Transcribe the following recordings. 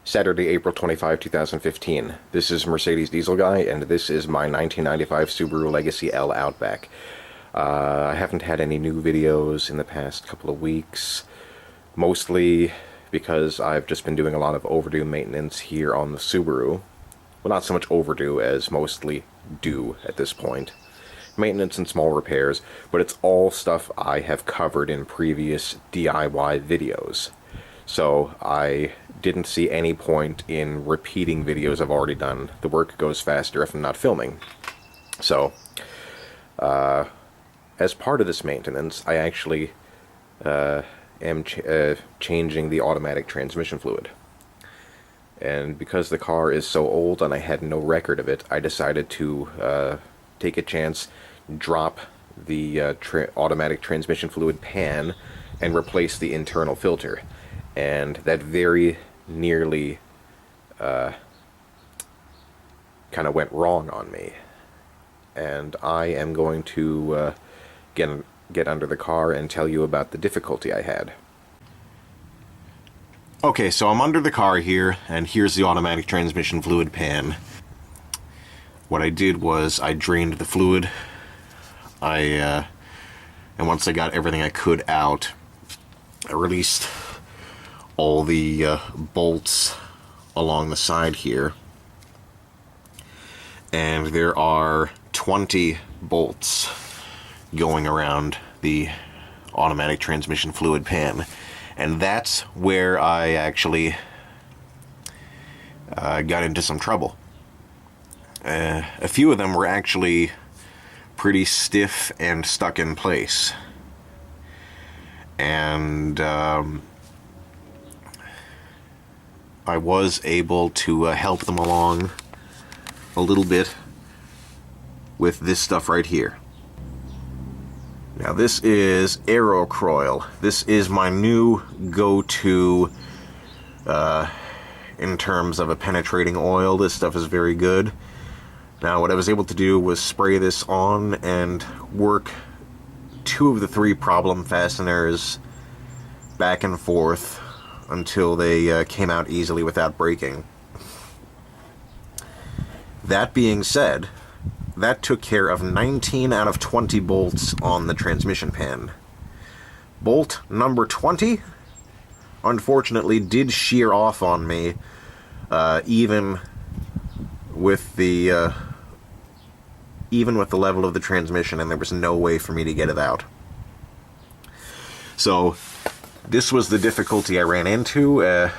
Saturday, April 25, 2015. This is Mercedes Diesel Guy, and this is my 1995 Subaru Legacy L Outback. I haven't had any new videos in the past couple of weeks, mostly because I've just been doing a lot of overdue maintenance here on the Subaru. Well, not so much overdue as mostly due at this point. Maintenance and small repairs, but it's all stuff I have covered in previous DIY videos. So I didn't see any point in repeating videos I've already done. The work goes faster if I'm not filming. So, as part of this maintenance, I actually am changing the automatic transmission fluid. And because the car is so old and I had no record of it, I decided to take a chance, drop the automatic transmission fluid pan, and replace the internal filter. And that very nearly kind of went wrong on me. And I am going to get under the car and tell you about the difficulty I had. Okay, so I'm under the car here, and here's the automatic transmission fluid pan. What I did was I drained the fluid. And once I got everything I could out, I released all the bolts along the side here. And there are 20 bolts going around the automatic transmission fluid pan. And that's where I actually got into some trouble. A few of them were actually pretty stiff and stuck in place. And I was able to help them along a little bit with this stuff right here. Now this is Aerocroil. This is my new go-to in terms of a penetrating oil. This stuff is very good. Now what I was able to do was spray this on and work 2 of the 3 problem fasteners back and forth until they came out easily without breaking. That being said, that took care of 19 out of 20 bolts on the transmission pan. Bolt number 20, unfortunately, did shear off on me, even with the level of the transmission, and there was no way for me to get it out. So this was the difficulty I ran into, and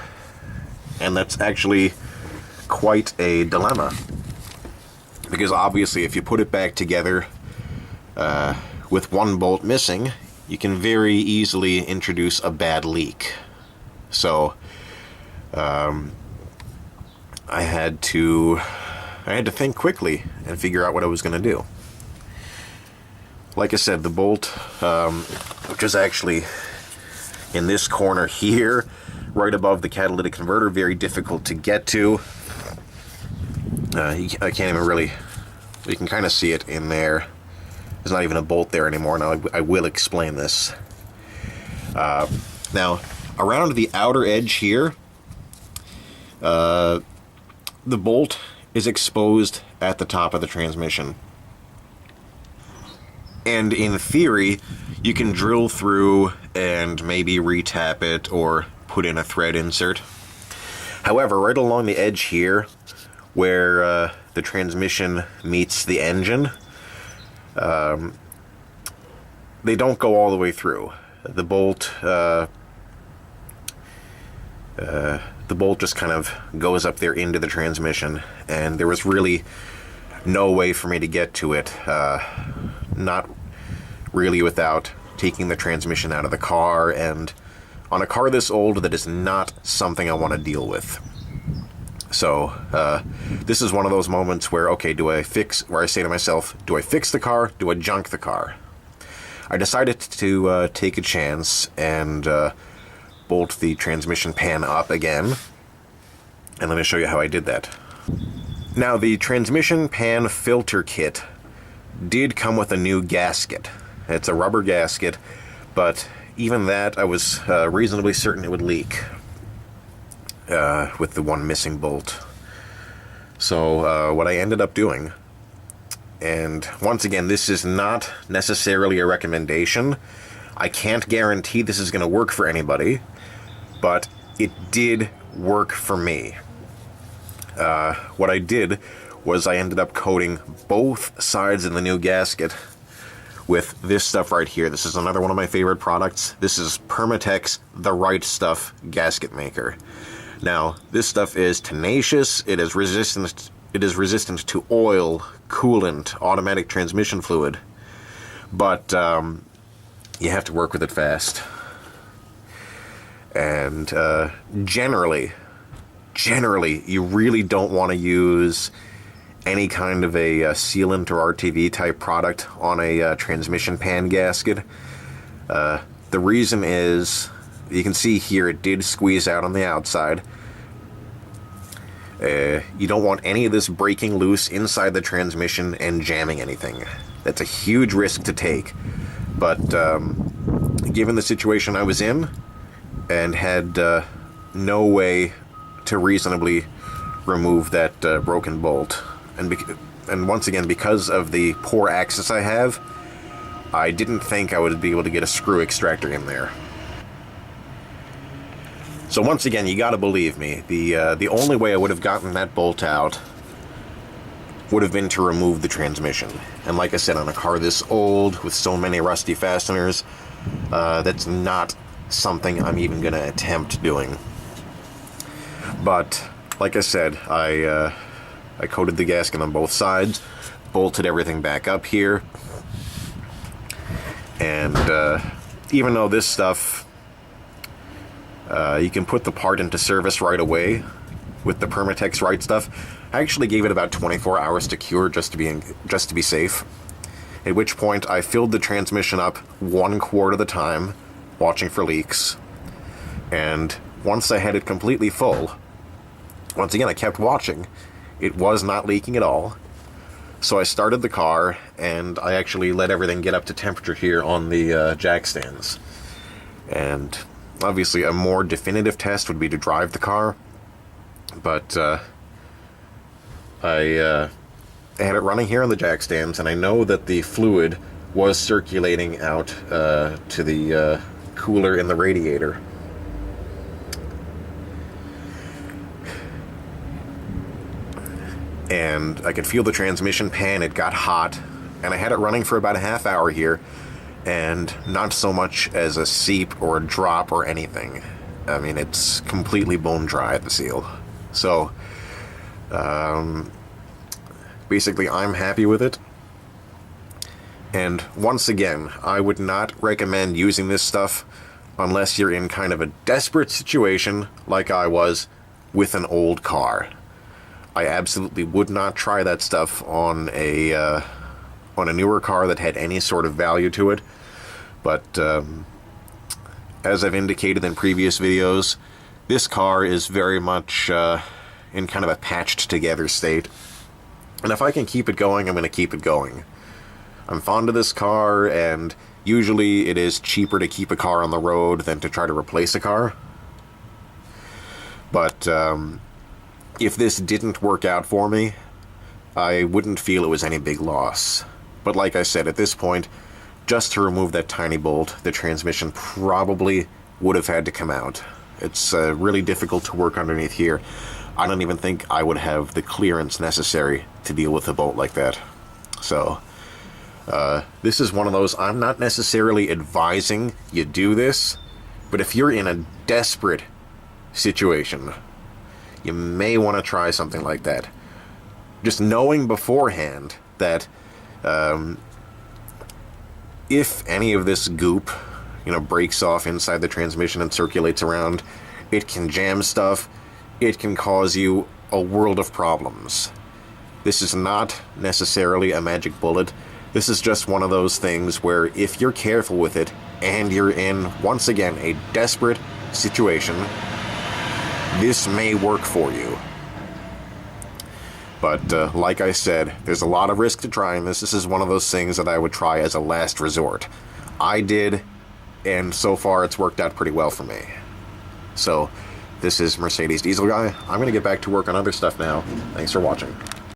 that's actually quite a dilemma. Because obviously if you put it back together with one bolt missing, you can very easily introduce a bad leak. So I had to think quickly and figure out what I was going to do. Like I said, the bolt, which is actually in this corner here, right above the catalytic converter, very difficult to get to. I can't even really... You can kind of see it in there. There's not even a bolt there anymore. Now, I will explain this. Now, around the outer edge here, the bolt is exposed at the top of the transmission. And in theory, you can drill through and maybe retap it or put in a thread insert. However, right along the edge here, where the transmission meets the engine, they don't go all the way through. The bolt just kind of goes up there into the transmission, and there was really no way for me to get to it, not really without taking the transmission out of the car, and on a car this old, that is not something I want to deal with. So, this is one of those moments where, okay, where I say to myself, do I fix the car? Do I junk the car? I decided to take a chance and bolt the transmission pan up again. And let me show you how I did that. Now, the transmission pan filter kit did come with a new gasket. It's a rubber gasket, but even that I was reasonably certain it would leak. with the one missing bolt. So what I ended up doing, and once again, this is not necessarily a recommendation. I can't guarantee this is going to work for anybody, but it did work for me. What I did was I ended up coating both sides of the new gasket with this stuff right here. This is another one of my favorite products. This is Permatex The Right Stuff gasket maker. Now, this stuff is tenacious. It is resistant to oil, coolant, automatic transmission fluid. But you have to work with it fast. And generally, you really don't want to use any kind of a sealant or RTV type product on a transmission pan gasket. The reason is, you can see here it did squeeze out on the outside. You don't want any of this breaking loose inside the transmission and jamming anything. That's a huge risk to take. But given the situation I was in and had no way to reasonably remove that broken bolt, and once again, because of the poor access I have, I didn't think I would be able to get a screw extractor in there. So once again, you gotta believe me, the only way I would have gotten that bolt out would have been to remove the transmission. And like I said, on a car this old, with so many rusty fasteners, that's not something I'm even gonna attempt doing. But, like I said, I coated the gasket on both sides, bolted everything back up here, and even though this stuff, you can put the part into service right away with the Permatex Right Stuff, I actually gave it about 24 hours to cure just to be safe. At which point I filled the transmission up 1 quart at a time, watching for leaks. And once I had it completely full, once again I kept watching. It was not leaking at all. So I started the car, and I actually let everything get up to temperature here on the jack stands. And obviously a more definitive test would be to drive the car, but I had it running here on the jack stands, and I know that the fluid was circulating out to the cooler in the radiator. And I could feel the transmission pan, it got hot, and I had it running for about a half hour here, and not so much as a seep or a drop or anything. I mean, it's completely bone dry at the seal. So, basically, I'm happy with it. And once again, I would not recommend using this stuff unless you're in kind of a desperate situation like I was with an old car. I absolutely would not try that stuff on a newer car that had any sort of value to it. But as I've indicated in previous videos, this car is very much in kind of a patched together state. And if I can keep it going, I'm going to keep it going. I'm fond of this car, and usually it is cheaper to keep a car on the road than to try to replace a car. But if this didn't work out for me, I wouldn't feel it was any big loss. But like I said, at this point, just to remove that tiny bolt, the transmission probably would have had to come out. It's really difficult to work underneath here. I don't even think I would have the clearance necessary to deal with a bolt like that. So, this is one of those, I'm not necessarily advising you do this, but if you're in a desperate situation, you may want to try something like that. Just knowing beforehand that if any of this goop, breaks off inside the transmission and circulates around, it can jam stuff. It can cause you a world of problems. This is not necessarily a magic bullet. This is just one of those things where if you're careful with it and you're in, once again, a desperate situation, this may work for you. But like I said, there's a lot of risk to trying this. This is one of those things that I would try as a last resort. I did, and so far it's worked out pretty well for me. So, This is Mercedes Diesel Guy. I'm going to get back to work on other stuff now. Thanks for watching.